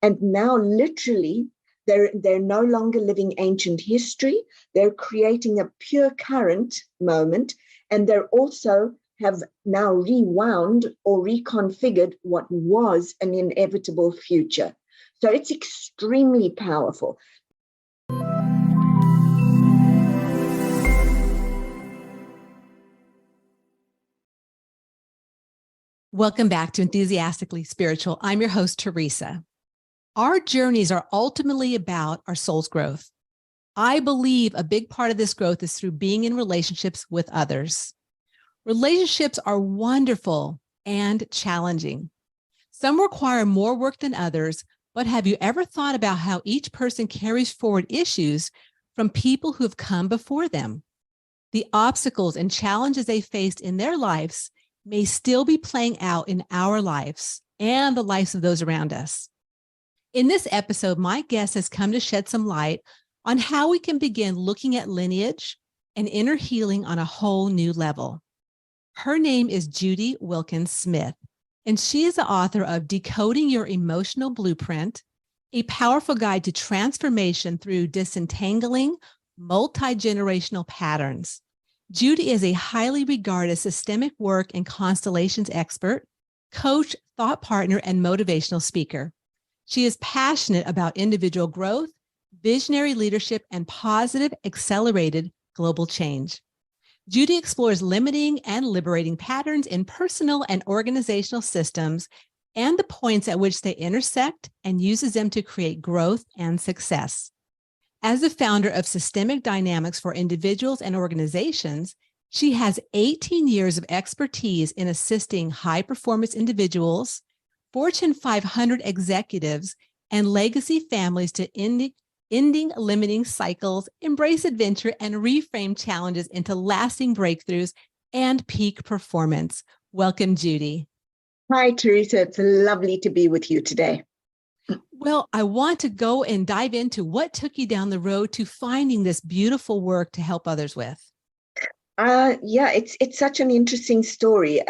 And now literally, they're no longer living ancient history. They're creating a pure current moment. And they're also have now rewound or reconfigured what was an inevitable future. So it's extremely powerful. Welcome back to Enthusiastically Spiritual. I'm your host, Teresa. Our journeys are ultimately about our soul's growth. I believe a big part of this growth is through being in relationships with others. Relationships are wonderful and challenging. Some require more work than others, but have you ever thought about how each person carries forward issues from people who have come before them? The obstacles and challenges they faced in their lives may still be playing out in our lives and the lives of those around us. In this episode, my guest has come to shed some light on how we can begin looking at lineage and inner healing on a whole new level. Her name is JUDY WILKINS-SMITH, and she is the author of Decoding Your Emotional Blueprint, a powerful guide to transformation through disentangling multigenerational patterns. JUDY is a highly regarded systemic work and constellations expert, coach, thought partner, and motivational speaker. She is passionate about individual growth, visionary leadership, and positive, accelerated global change. JUDY explores limiting and liberating patterns in personal and organizational systems and the points at which they intersect and uses them to create growth and success. As the founder of Systemic Dynamics for individuals and organizations, she has 18 years of expertise in assisting high-performance individuals, Fortune 500 executives, and legacy families to ending limiting cycles, embrace adventure, and reframe challenges into lasting breakthroughs and peak performance. Welcome, JUDY. Hi, Teresa. It's lovely to be with you today. Well, I want to go and dive into what took you down the road to finding this beautiful work to help others with. It's such an interesting story.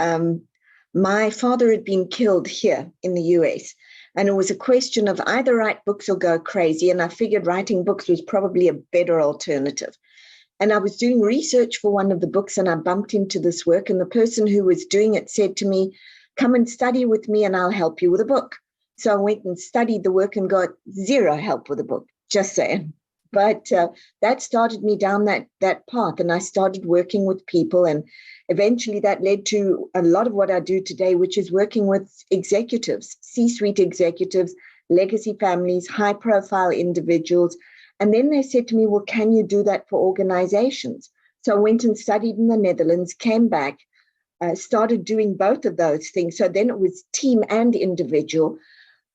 My father had been killed here in the US, and it was a question of either write books or go crazy. And I figured writing books was probably a better alternative. And I was doing research for one of the books, and I bumped into this work. And the person who was doing it said to me, "Come and study with me, and I'll help you with a book." So I went and studied the work and got zero help with the book, just saying. But that started me down that path, and I started working with people, and eventually that led to a lot of what I do today, which is working with executives, C-suite executives, legacy families, high-profile individuals. And then they said to me, "Well, can you do that for organizations?" So I went and studied in the Netherlands, came back, started doing both of those things. So then it was team and individual,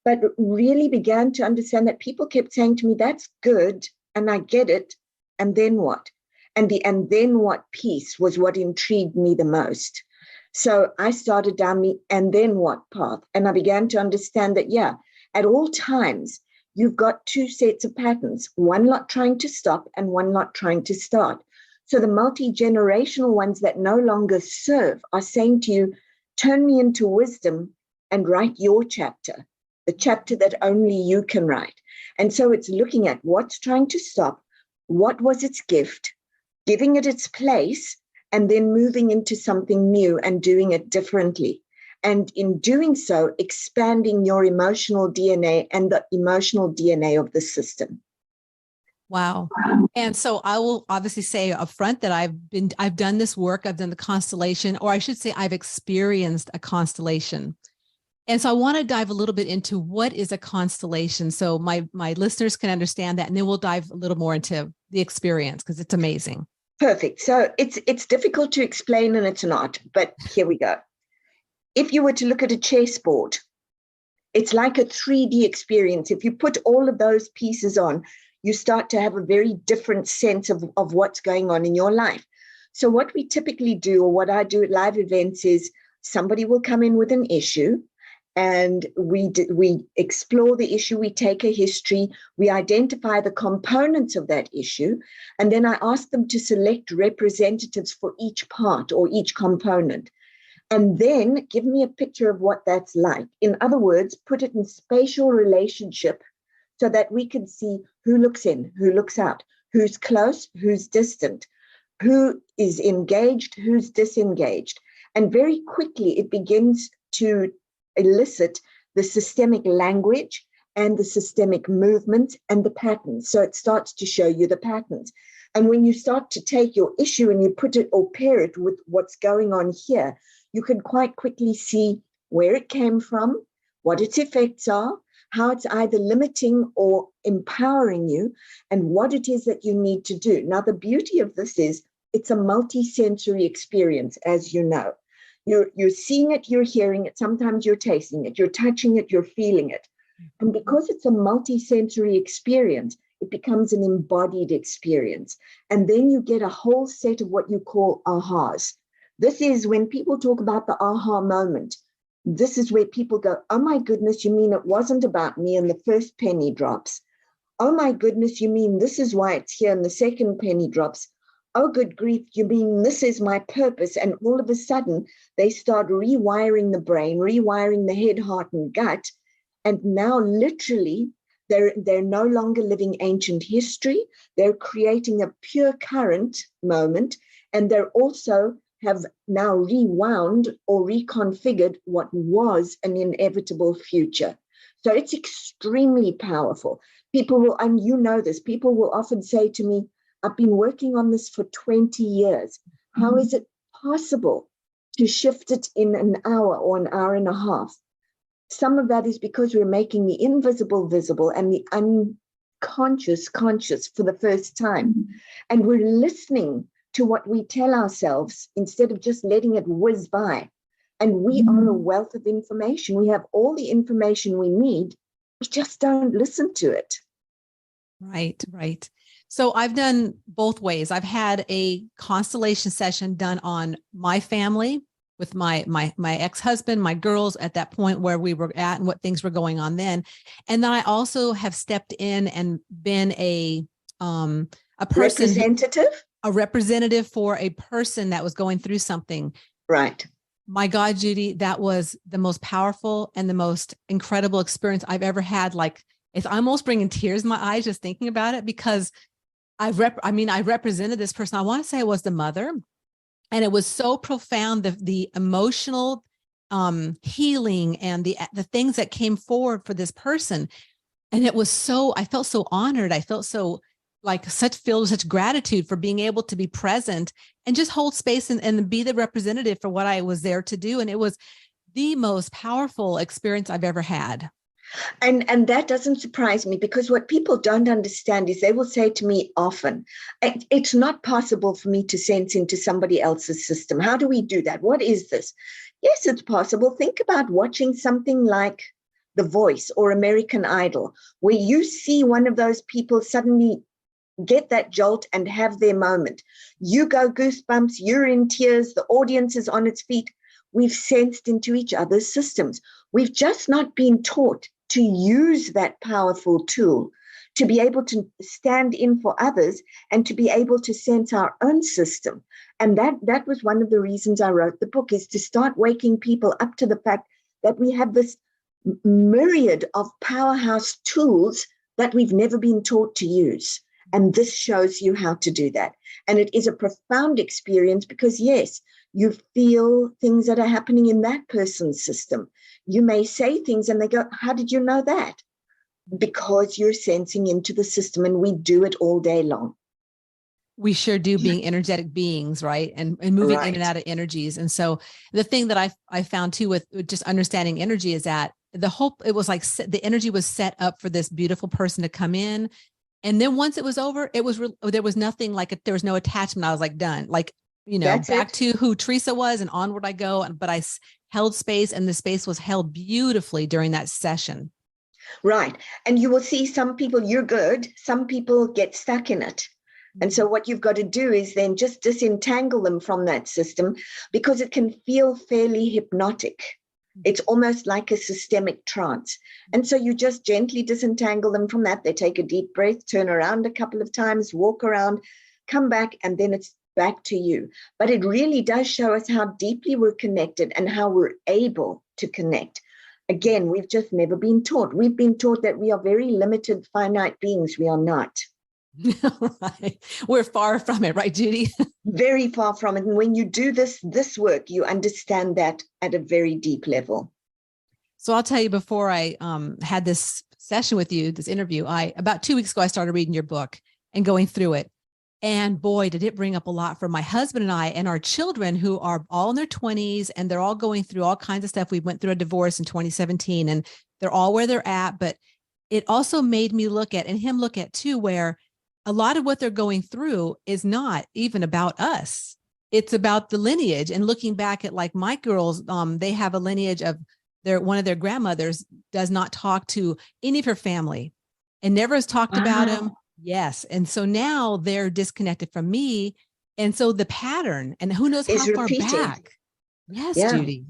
but really began to understand that people kept saying to me, "That's good, and I get it, and then what?" And the "and then what" piece was what intrigued me the most. So I started down the "and then what" path, and I began to understand that, at all times, you've got two sets of patterns, one lot trying to stop and one lot trying to start. So the multi-generational ones that no longer serve are saying to you, "Turn me into wisdom and write your chapter, the chapter that only you can write." And so it's looking at what's trying to stop, what was its gift, giving it its place, and then moving into something new and doing it differently. And in doing so, expanding your emotional DNA and the emotional DNA of the system. Wow. And so I will obviously say up front that I've done this work, I've done the constellation, or I should say I've experienced a constellation. And so I want to dive a little bit into what is a constellation, so my listeners can understand that, and then we'll dive a little more into the experience because it's amazing. Perfect. So it's difficult to explain and it's not, but here we go. If you were to look at a chessboard, it's like a 3D experience. If you put all of those pieces on, you start to have a very different sense of what's going on in your life. So what we typically do, or what I do at live events, is somebody will come in with an issue, and we explore the issue, we take a history, we identify the components of that issue, and then I ask them to select representatives for each part or each component. And then give me a picture of what that's like. In other words, put it in spatial relationship so that we can see who looks in, who looks out, who's close, who's distant, who is engaged, who's disengaged. And very quickly, it begins to elicit the systemic language and the systemic movement and the patterns. So it starts to show you the patterns. And when you start to take your issue and you put it or pair it with what's going on here, you can quite quickly see where it came from, what its effects are, how it's either limiting or empowering you, and what it is that you need to do. Now, the beauty of this is it's a multi-sensory experience, as you know. You're seeing it, you're hearing it, sometimes you're tasting it, you're touching it, you're feeling it. And because it's a multi-sensory experience, it becomes an embodied experience. And then you get a whole set of what you call ahas. This is when people talk about the aha moment. This is where people go, oh my goodness, you mean it wasn't about me, and the first penny drops. Oh my goodness, you mean this is why it's here, and the second penny drops. Oh, good grief, you mean this is my purpose? And all of a sudden, they start rewiring the brain, rewiring the head, heart, and gut. And now literally, they're no longer living ancient history. They're creating a pure current moment. And they're also have now rewound or reconfigured what was an inevitable future. So it's extremely powerful. People will, and you know this, people will often say to me, I've been working on this for 20 years. How is it possible to shift it in an hour or an hour and a half? Some of that is because we're making the invisible visible and the unconscious conscious for the first time. And we're listening to what we tell ourselves instead of just letting it whiz by. And we are a wealth of information. We have all the information we need. We just don't listen to it. Right, right. So I've done both ways. I've had a constellation session done on my family with my ex-husband, my girls at that point where we were at and what things were going on then. And then I also have stepped in and been a person, a representative for a person that was going through something. Right. My God, Judy, that was the most powerful and the most incredible experience I've ever had. Like, it's almost bringing tears in my eyes just thinking about it, because I represented this person. I want to say it was the mother, and it was so profound, the emotional healing and the things that came forward for this person. And it was so, I felt so honored. I felt so filled with such gratitude for being able to be present and just hold space and be the representative for what I was there to do. And it was the most powerful experience I've ever had. And that doesn't surprise me, because what people don't understand is they will say to me often, it's not possible for me to sense into somebody else's system. How do we do that? What is this? Yes, it's possible. Think about watching something like The Voice or American Idol, where you see one of those people suddenly get that jolt and have their moment. You go goosebumps, you're in tears, the audience is on its feet. We've sensed into each other's systems. We've just not been taught to use that powerful tool to be able to stand in for others and to be able to sense our own system. And that was one of the reasons I wrote the book, is to start waking people up to the fact that we have this myriad of powerhouse tools that we've never been taught to use. And this shows you how to do that. And it is a profound experience because, yes, you feel things that are happening in that person's system. You may say things and they go, how did you know that? Because you're sensing into the system, and we do it all day long. We sure do, being energetic beings, right? And moving in and out of energies. And so the thing that I found too with just understanding energy is that it was like the energy was set up for this beautiful person to come in. And then once it was over, there was nothing there was no attachment. I was like, done, back to who Teresa was and onward I go. But I held space, and the space was held beautifully during that session. Right. And you will see some people, you're good. Some people get stuck in it. And so what you've got to do is then just disentangle them from that system, because it can feel fairly hypnotic. It's almost like a systemic trance. And so you just gently disentangle them from that. They take a deep breath, turn around a couple of times, walk around, come back, and then it's back to you. But it really does show us how deeply we're connected and how we're able to connect. Again, we've just never been taught. We've been taught that we are very limited, finite beings. We are not. Right. We're far from it, right, Judy? Very far from it. And when you do this work, you understand that at a very deep level. So I'll tell you, before I had this session with you, this interview, about 2 weeks ago, I started reading your book and going through it. And boy, did it bring up a lot for my husband and I and our children, who are all in their 20s, and they're all going through all kinds of stuff. We went through a divorce in 2017, and they're all where they're at. But it also made me look at, and him look at too, where a lot of what they're going through is not even about us. It's about the lineage. And looking back at, like, my girls, they have a lineage of one of their grandmothers does not talk to any of her family and never has talked about him. Yes. And so now they're disconnected from me. And so the pattern, and who knows how far back. Yes, yeah. Judy.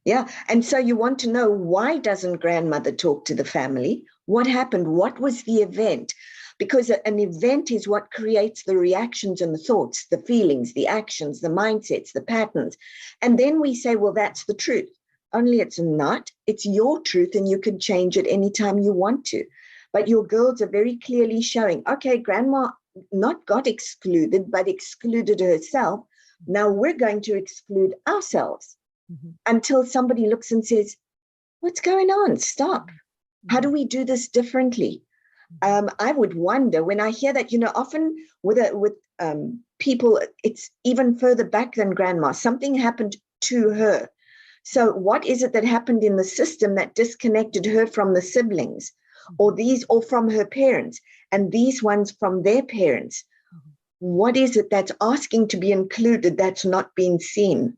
Yeah. And so you want to know, why doesn't grandmother talk to the family? What happened? What was the event? Because an event is what creates the reactions and the thoughts, the feelings, the actions, the mindsets, the patterns. And then we say, well, that's the truth. Only it's not. It's your truth, and you can change it anytime you want to. But your girls are very clearly showing, okay, grandma not got excluded, but excluded herself. Now we're going to exclude ourselves until somebody looks and says, what's going on? Stop. How do we do this differently? I would wonder, when I hear that, often with people, it's even further back than grandma. Something happened to her. So what is it that happened in the system that disconnected her from the siblings, or from her parents, and these ones from their parents? What is it that's asking to be included that's not being seen?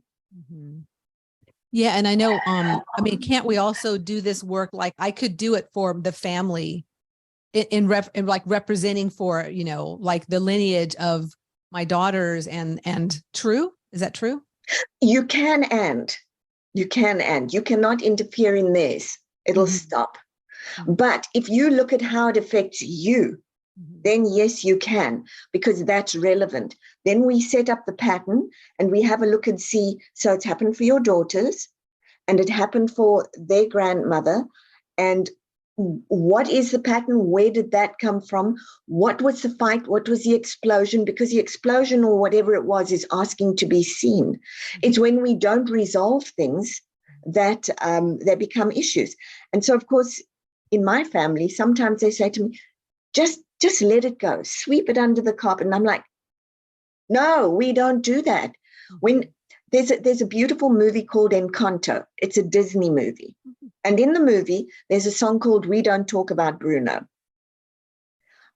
Yeah. And I know, can't we also do this work? Like, I could do it for the family in representing for, like the lineage of my daughters and true. Is that true? You can you cannot interfere in theirs. It'll stop. But if you look at how it affects you, then yes, you can, because that's relevant. Then we set up the pattern and we have a look and see, so it's happened for your daughters and it happened for their grandmother. And what is the pattern? Where did that come from? What was the fight? What was the explosion? Because the explosion, or whatever it was, is asking to be seen. It's when we don't resolve things that they become issues. And so, of course, in my family, sometimes they say to me, just let it go, sweep it under the carpet. And I'm like, no, we don't do that. When there's a beautiful movie called Encanto. It's a Disney movie. And in the movie, there's a song called We Don't Talk About Bruno.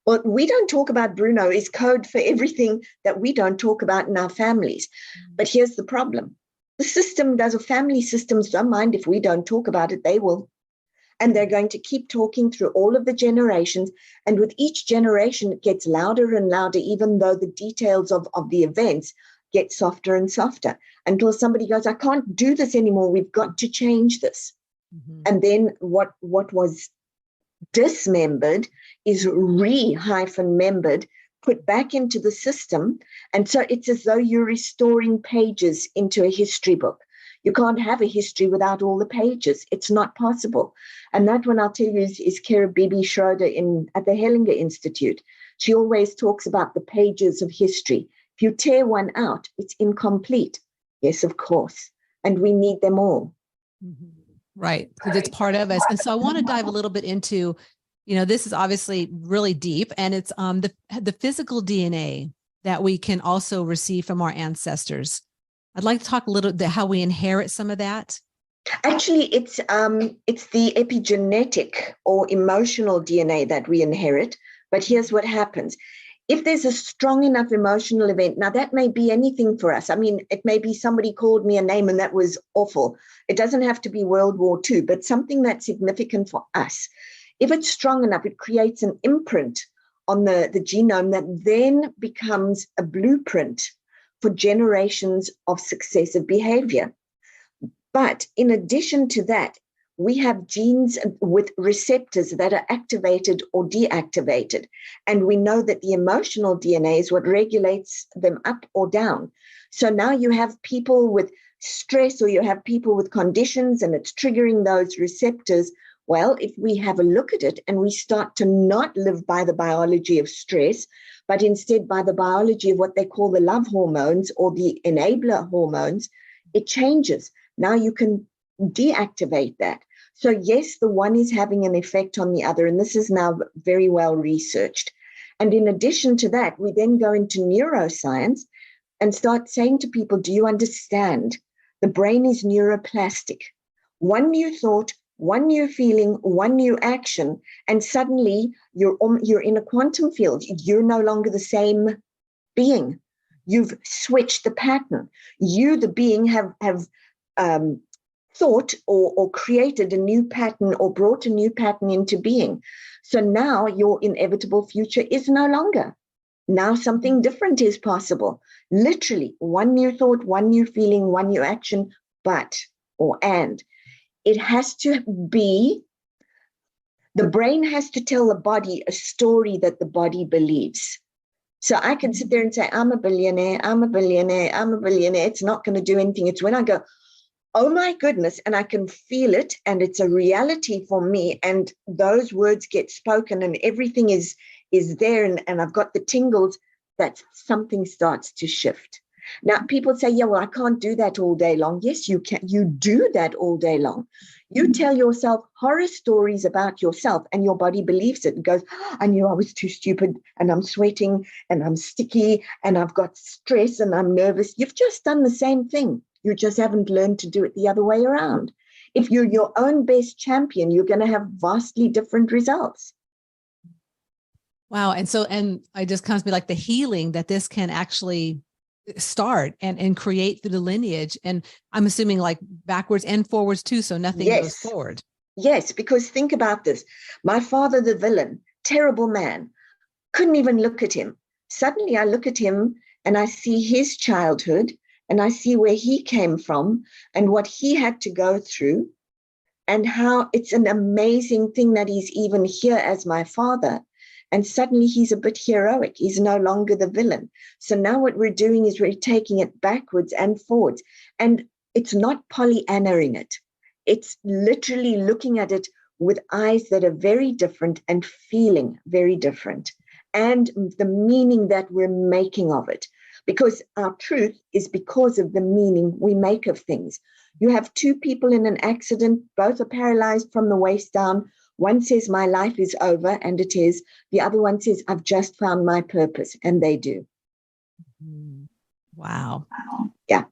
Well, We Don't Talk About Bruno is code for everything that we don't talk about in our families. But here's the problem. The system family systems don't mind if we don't talk about it, they will. And they're going to keep talking through all of the generations. And with each generation, it gets louder and louder, even though the details of the events get softer and softer, until somebody goes, I can't do this anymore. We've got to change this. And then what was dismembered is re-membered, put back into the system. And so it's as though you're restoring pages into a history book. You can't have a history without all the pages. It's not possible. And that one, I'll tell you, is Kara Bibi Schroeder at the Hellinger Institute. She always talks about the pages of history. If you tear one out, it's incomplete. Yes, of course. And we need them all. Right. Because it's part of us. And so I want to dive a little bit into, this is obviously really deep, and it's the physical DNA that we can also receive from our ancestors. I'd like to talk a little bit how we inherit some of that. Actually, it's the epigenetic or emotional DNA that we inherit. But here's what happens. If there's a strong enough emotional event, now that may be anything for us. I mean, it may be somebody called me a name and that was awful. It doesn't have to be World War II, but something that's significant for us. If it's strong enough, it creates an imprint on the genome that then becomes a blueprint for generations of successive behavior. But in addition to that, we have genes with receptors that are activated or deactivated. And we know that the emotional DNA is what regulates them up or down. So now you have people with stress, or you have people with conditions, and it's triggering those receptors. Well, if we have a look at it and we start to not live by the biology of stress, but instead by the biology of what they call the love hormones or the enabler hormones, it changes. Now you can deactivate that. So yes, the one is having an effect on the other, and this is now very well researched. And in addition to that, we then go into neuroscience and start saying to people, do you understand? The brain is neuroplastic. One new thought, one new feeling, one new action, and suddenly you're in a quantum field. You're no longer the same being. You've switched the pattern. You, the being, have thought or created a new pattern or brought a new pattern into being. So now your inevitable future is no longer. Now something different is possible. Literally, one new thought, one new feeling, one new action, and it has to be, the brain has to tell the body a story that the body believes. So I can sit there and say, I'm a billionaire, I'm a billionaire, I'm a billionaire. It's not going to do anything. It's when I go, oh my goodness, and I can feel it, and it's a reality for me, and those words get spoken, and everything is there, and I've got the tingles, that something starts to shift. Now, people say, yeah, well, I can't do that all day long. Yes, you can. You do that all day long. You tell yourself horror stories about yourself, and your body believes it and goes, I knew I was too stupid, and I'm sweating, and I'm sticky, and I've got stress, and I'm nervous. You've just done the same thing. You just haven't learned to do it the other way around. If you're your own best champion, you're going to have vastly different results. Wow. And it just comes to me like the healing that this can actually start and create through the lineage. And I'm assuming like backwards and forwards too. So nothing goes forward. Yes, because think about this. My father, the villain, terrible man, couldn't even look at him. Suddenly I look at him and I see his childhood, and I see where he came from and what he had to go through, and how it's an amazing thing that he's even here as my father. And suddenly he's a bit heroic. He's no longer the villain. So now what we're doing is we're taking it backwards and forwards. And it's not Pollyannaing it. It's literally looking at it with eyes that are very different and feeling very different. And the meaning that we're making of it. Because our truth is because of the meaning we make of things. You have two people in an accident, both are paralyzed from the waist down. One says, my life is over, and it is. The other one says, I've just found my purpose, and they do. Wow. Yeah.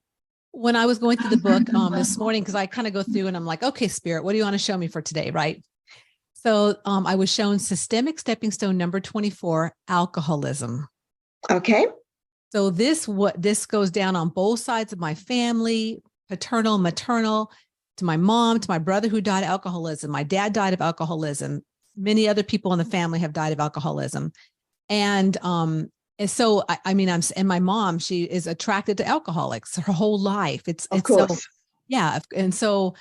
When I was going through the book this morning, because I kind of go through and I'm like, okay, Spirit, what do you want to show me for today, right? So I was shown Systemic Stepping Stone number 24, alcoholism. Okay. So this goes down on both sides of my family, paternal, maternal, to my mom, to my brother who died of alcoholism. My dad died of alcoholism. Many other people in the family have died of alcoholism. And so, and my mom, she is attracted to alcoholics her whole life. It's so, yeah. And so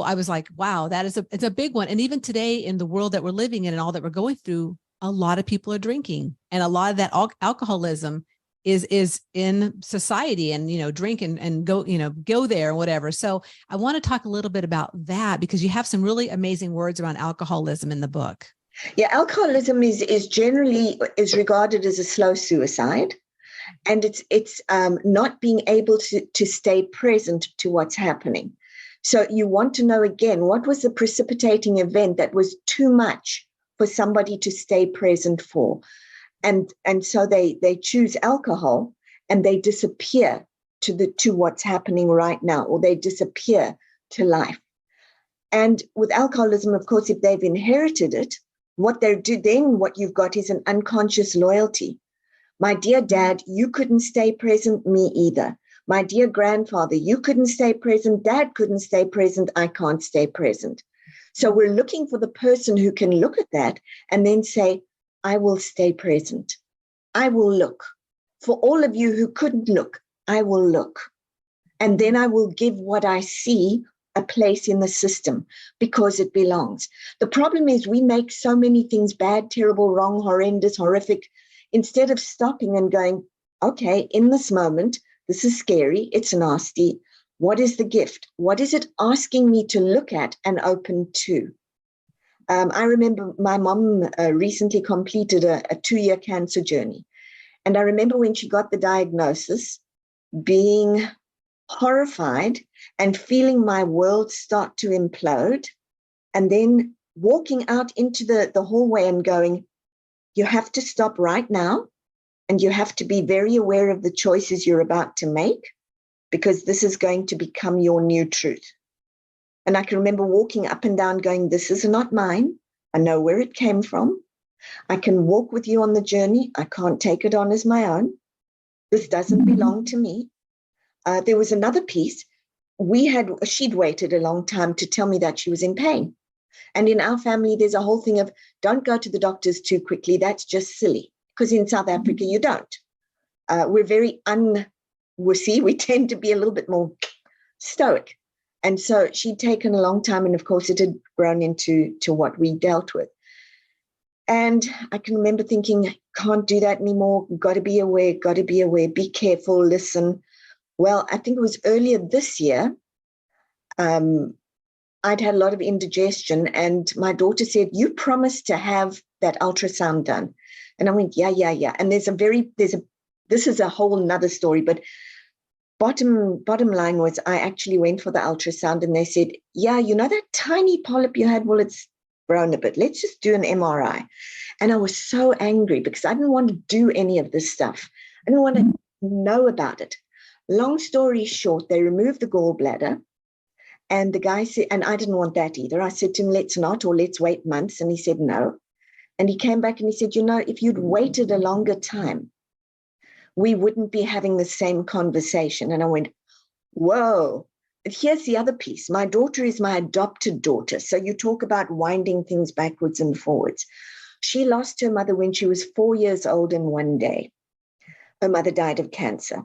I was like, wow, it's a big one. And even today in the world that we're living in and all that we're going through, a lot of people are drinking, and a lot of that alcoholism is in society, and, drink and go there or whatever. So I want to talk a little bit about that, because you have some really amazing words around alcoholism in the book. Yeah. Alcoholism is generally regarded as a slow suicide, and it's not being able to stay present to what's happening. So you want to know again, what was the precipitating event that was too much for somebody to stay present for? And so they choose alcohol, and they disappear to what's happening right now, or they disappear to life. And with alcoholism, of course, if they've inherited it, what you've got is an unconscious loyalty. My dear dad, you couldn't stay present, me either. My dear grandfather, you couldn't stay present, dad couldn't stay present, I can't stay present. So we're looking for the person who can look at that and then say, I will stay present. I will look. For all of you who couldn't look, I will look. And then I will give what I see a place in the system because it belongs. The problem is we make so many things bad, terrible, wrong, horrendous, horrific, instead of stopping and going, okay, in this moment, this is scary, it's nasty. What is the gift? What is it asking me to look at and open to? I remember my mom recently completed a 2-year cancer journey. And I remember when she got the diagnosis, being horrified and feeling my world start to implode, and then walking out into the hallway and going, you have to stop right now, and you have to be very aware of the choices you're about to make, because this is going to become your new truth. And I can remember walking up and down going, this is not mine. I know where it came from. I can walk with you on the journey. I can't take it on as my own. This doesn't belong to me. There was another piece. She'd waited a long time to tell me that she was in pain. And in our family, there's a whole thing of don't go to the doctors too quickly. That's just silly. Because in South Africa, you don't. We're very unwussy. We tend to be a little bit more stoic. And so she'd taken a long time. And of course, it had grown into what we dealt with. And I can remember thinking, can't do that anymore. Got to be aware, be careful, listen. Well, I think it was earlier this year, I'd had a lot of indigestion, and my daughter said, you promised to have that ultrasound done. And I went, yeah. And this is a whole nother story, but bottom line was I actually went for the ultrasound, and they said, yeah, you know that tiny polyp you had? Well, it's grown a bit. Let's just do an MRI. And I was so angry because I didn't want to do any of this stuff. I didn't want to know about it. Long story short, they removed the gallbladder, and the guy said, and I didn't want that either. I said to him, let's not, or let's wait months. And he said, no. And he came back and he said, you know, if you'd waited a longer time, we wouldn't be having the same conversation. And I went, whoa. But here's the other piece. My daughter is my adopted daughter. So you talk about winding things backwards and forwards. She lost her mother when she was 4 years old in one day. Her mother died of cancer.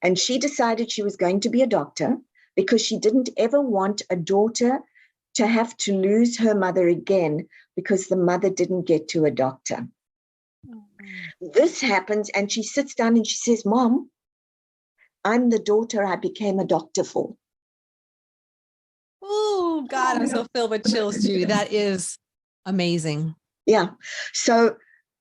And she decided she was going to be a doctor because she didn't ever want a daughter to have to lose her mother again because the mother didn't get to a doctor. This happens, and she sits down and she says, Mom, I'm the daughter I became a doctor for. Oh, God, I'm so filled with chills, Judy. That is amazing. Yeah. So,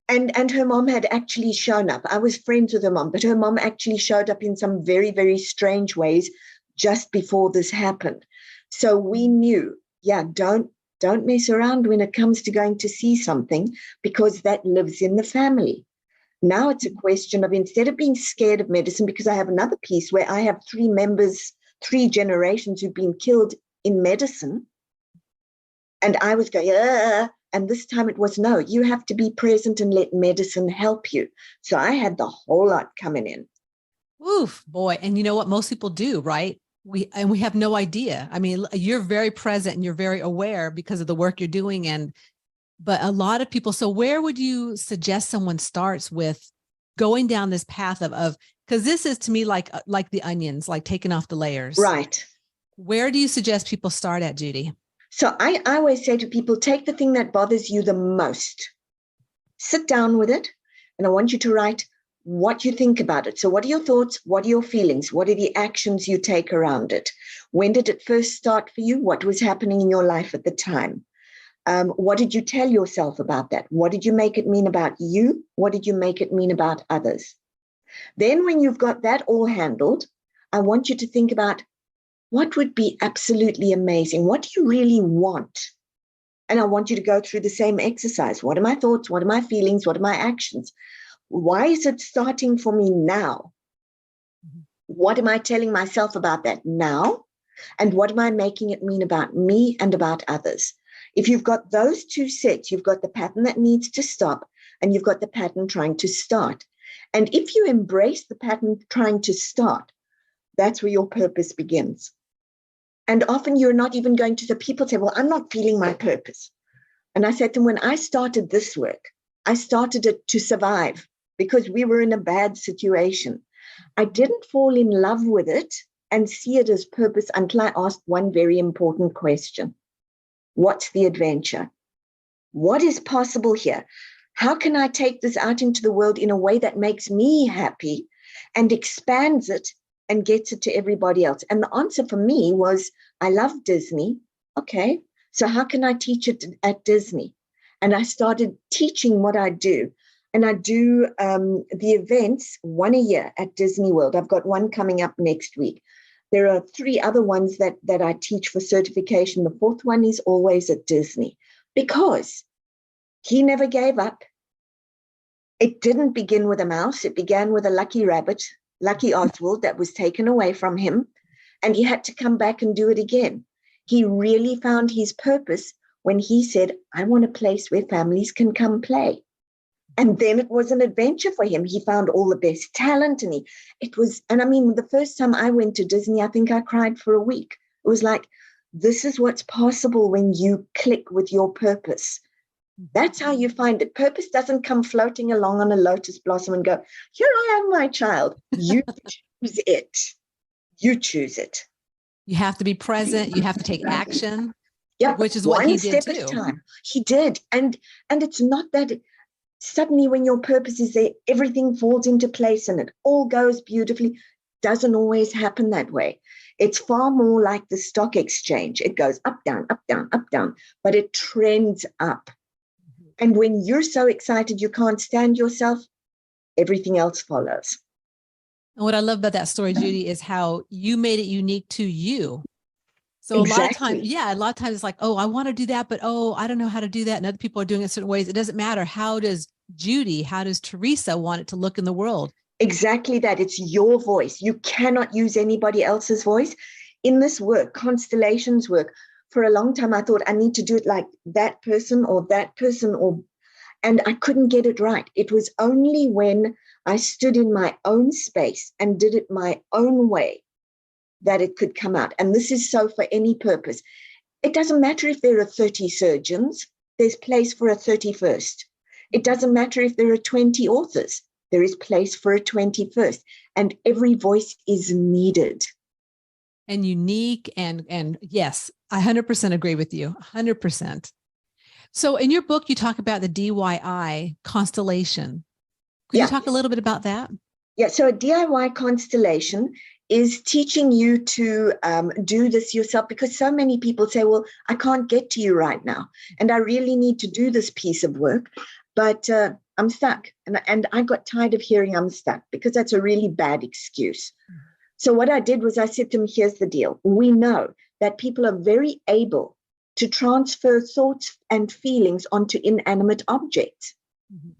and her mom had actually shown up. I was friends with her mom, but her mom actually showed up in some very, very strange ways just before this happened. So we knew, don't mess around when it comes to going to see something, because that lives in the family. Now it's a question of, instead of being scared of medicine, because I have another piece where I have 3 generations who've been killed in medicine. And I was going, and this time it was, no, you have to be present and let medicine help you. So I had the whole lot coming in. Oof, boy. And you know what most people do, right? We have no idea. I mean, you're very present and you're very aware because of the work you're doing. But a lot of people, so where would you suggest someone starts with going down this path of, because this is to me like the onions, like taking off the layers. Right. Where do you suggest people start at, Judy? So I always say to people, take the thing that bothers you the most, sit down with it, and I want you to write what you think about it. So what are your thoughts? What are your feelings? What are the actions you take around it? When did it first start for you? What was happening in your life at the time? What did you tell yourself about that? What did you make it mean about you? What did you make it mean about others? Then when you've got that all handled, I want you to think about what would be absolutely amazing. What do you really want? And I want you to go through the same exercise. What are my thoughts? What are my feelings? What are my actions? Why is it starting for me now? What am I telling myself about that now? And what am I making it mean about me and about others? If you've got those two sets, you've got the pattern that needs to stop, and you've got the pattern trying to start. And if you embrace the pattern trying to start, that's where your purpose begins. And often you're not even going to, the people say, well, I'm not feeling my purpose. And I said to them, when I started this work, I started it to survive because we were in a bad situation. I didn't fall in love with it and see it as purpose until I asked one very important question. What's the adventure? What is possible here? How can I take this out into the world in a way that makes me happy and expands it and gets it to everybody else? And the answer for me was, I love Disney. Okay, so how can I teach it at Disney? And I started teaching what I do. And I do the events one a year at Disney World. I've got one coming up next week. There are 3 other ones that I teach for certification. The 4th one is always at Disney because he never gave up. It didn't begin with a mouse. It began with a lucky rabbit, Lucky Oswald, that was taken away from him. And he had to come back and do it again. He really found his purpose when he said, I want a place where families can come play. And then it was an adventure for him. He found all the best talent. And I mean, the first time I went to Disney, I think I cried for a week. It was like, this is what's possible when you click with your purpose. That's how you find it. Purpose doesn't come floating along on a lotus blossom and go, here I am, my child. You choose it. You choose it. You have to be present. You have to take action. Yep. Which is what he did too. One step at a time. He did. And it's not that suddenly when your purpose is there, everything falls into place and it all goes beautifully. Doesn't always happen that way. It's far more like the stock exchange. It goes up, down, up, down, up, down, but it trends up. And when you're so excited you can't stand yourself, everything else follows. And what I love about that story, Judy, is how you made it unique to you. So Exactly. a lot of times it's like, oh, I want to do that, but I don't know how to do that. And other people are doing it certain ways. It doesn't matter. How does Teresa want it to look in the world? Exactly that. It's your voice. You cannot use anybody else's voice. In this work, constellations work, for a long time, I thought I need to do it like that person, and I couldn't get it right. It was only when I stood in my own space and did it my own way that it could come out. And this is so for any purpose. It doesn't matter if there are 30 surgeons, there's place for a 31st. It doesn't matter if there are 20 authors, there is place for a 21st. And every voice is needed. And unique. And yes, I 100% agree with you, 100%. So in your book, you talk about the DIY constellation. Could you talk a little bit about that? Yeah, so a DIY constellation is teaching you to do this yourself, because so many people say, well, I can't get to you right now, and I really need to do this piece of work, but I'm stuck. And I got tired of hearing I'm stuck, because that's a really bad excuse. So what I did was I said to them, here's the deal. We know that people are very able to transfer thoughts and feelings onto inanimate objects. Mm-hmm.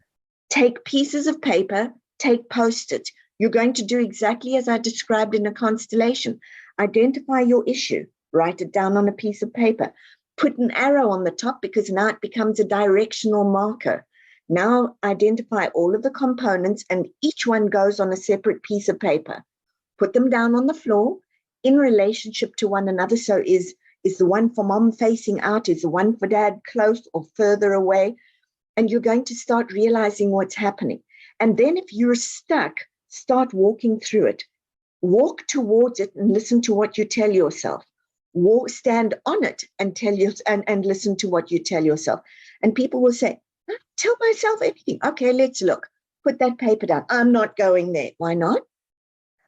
Take pieces of paper, take Post-it. You're going to do exactly as I described in a constellation. Identify your issue, write it down on a piece of paper, put an arrow on the top, because now it becomes a directional marker. Now identify all of the components, and each one goes on a separate piece of paper. Put them down on the floor in relationship to one another. So is the one for mom facing out? Is the one for dad close or further away? And you're going to start realizing what's happening. And then if you're stuck, start walking through it. Walk towards it and listen to what you tell yourself. Stand on it and and listen to what you tell yourself. And people will say, I tell myself anything. Okay, let's look. Put that paper down. I'm not going there. Why not?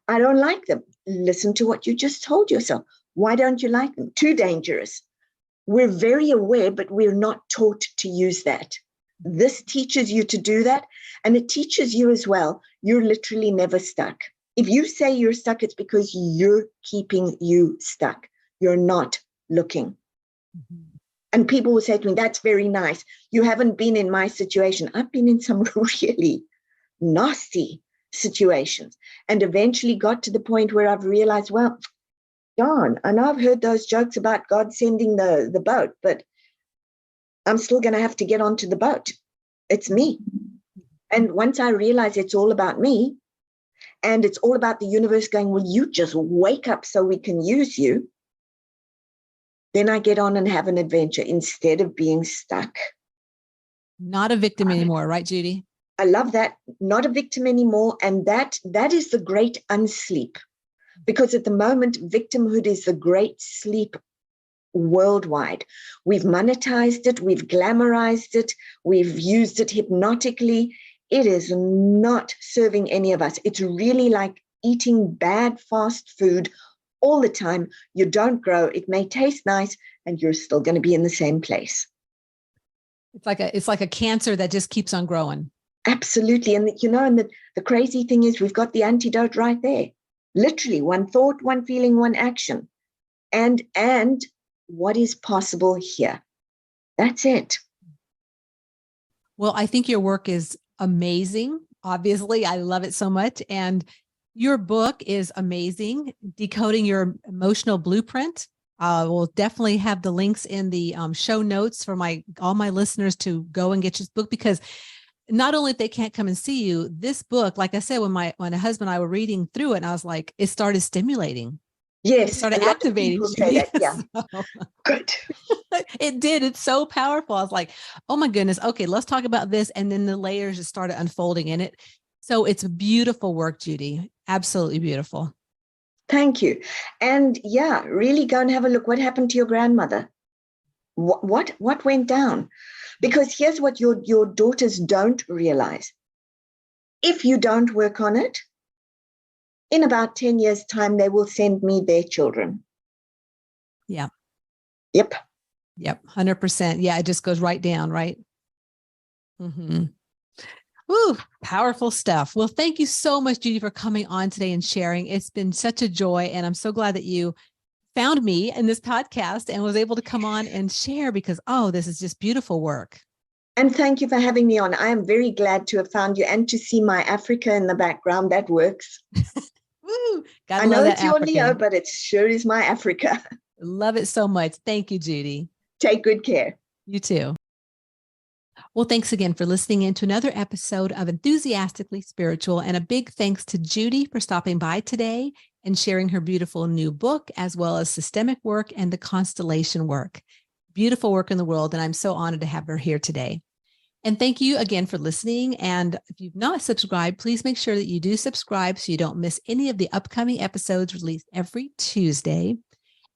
I don't like them. Listen to what you just told yourself. Why don't you like them? Too dangerous. We're very aware, but we're not taught to use that. This teaches you to do that, and it teaches you as well, you're literally never stuck. If you say you're stuck, it's because you're keeping you stuck. You're not looking. Mm-hmm. And people will say to me, that's very nice. You haven't been in my situation. I've been in some really nasty situations, and eventually got to the point where I've realized, well, darn, I know I've heard those jokes about God sending the boat, but I'm still going to have to get onto the boat. It's me. And once I realize it's all about me, and it's all about the universe going, well, you just wake up so we can use you, then I get on and have an adventure instead of being stuck. Not a victim anymore, right, Judy? I love that. Not a victim anymore. And that is the great unsleep. Because at the moment, victimhood is the great sleep worldwide. We've monetized it, we've glamorized it, we've used it hypnotically. It is not serving any of us. It's really like eating bad fast food all the time. You don't grow. It may taste nice, and you're still going to be in the same place. It's like a cancer that just keeps on growing. Absolutely. And the crazy thing is we've got the antidote right there. Literally, one thought, one feeling, one action. And what is possible here? That's it. Well, I think your work is amazing. Obviously, I love it so much. And your book is amazing, Decoding Your Emotional Blueprint. We'll definitely have the links in the show notes for all my listeners to go and get your book, because not only if they can't come and see you, this book, like I said, when my husband and I were reading through it, and I was like, it started stimulating. Yes. It started activating. Say that. Yeah. So, good. It did. It's so powerful. I was like, oh my goodness. Okay, let's talk about this. And then the layers just started unfolding in it. So it's beautiful work, Judy. Absolutely beautiful. Thank you. And yeah, really go and have a look. What happened to your grandmother? What went down? Because here's what your daughters don't realize. If you don't work on it, in about 10 years' time, they will send me their children. Yeah. Yep. 100%. Yeah. It just goes right down, right? Mm-hmm. Ooh, powerful stuff. Well, thank you so much, Judy, for coming on today and sharing. It's been such a joy. And I'm so glad that you found me in this podcast and was able to come on and share, because, this is just beautiful work. And thank you for having me on. I am very glad to have found you and to see my Africa in the background. That works. Woo! I know it's your Leo, but it sure is my Africa. Love it so much. Thank you, Judy. Take good care. You too. Well, thanks again for listening in to another episode of Enthusiastically Spiritual. And a big thanks to Judy for stopping by today and sharing her beautiful new book, as well as Systemic Work and the Constellation Work. Beautiful work in the world. And I'm so honored to have her here today. And thank you again for listening. And if you've not subscribed, please make sure that you do subscribe so you don't miss any of the upcoming episodes released every Tuesday.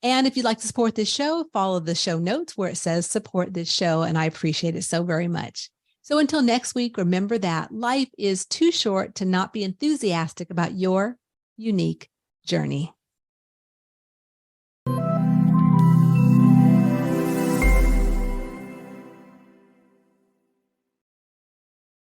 And if you'd like to support this show, follow the show notes where it says support this show. And I appreciate it so very much. So until next week, remember that life is too short to not be enthusiastic about your unique journey.